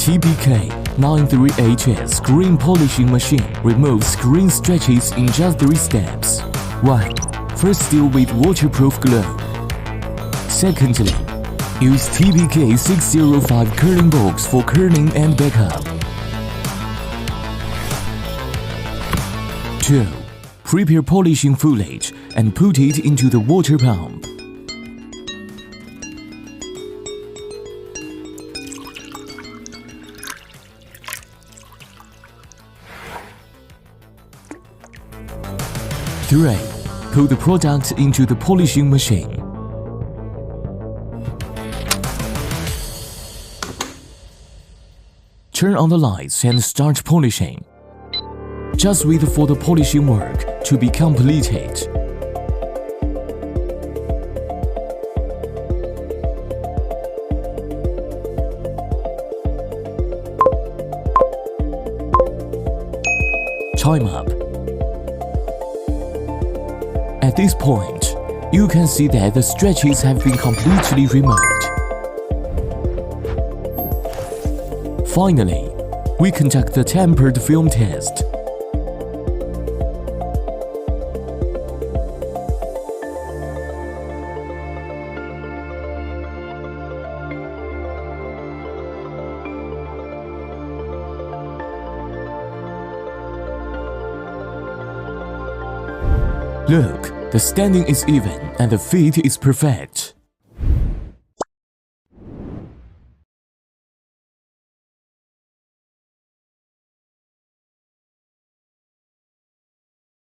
TBK 938S screen polishing machine removes screen stretches in just 3 steps. 1. First, deal with waterproof glue. Secondly, use TBK 605 curling box for curling and backup. 2. Prepare polishing fluid and put it into the water pump. 3. Put the product into the polishing machine. Turn on the lights and start polishing. Just wait for the polishing work to be completed. Time up. At this point, you can see that the stretches have been completely removed. Finally, we conduct the tempered film test. Look, the standing is even and the fit is perfect.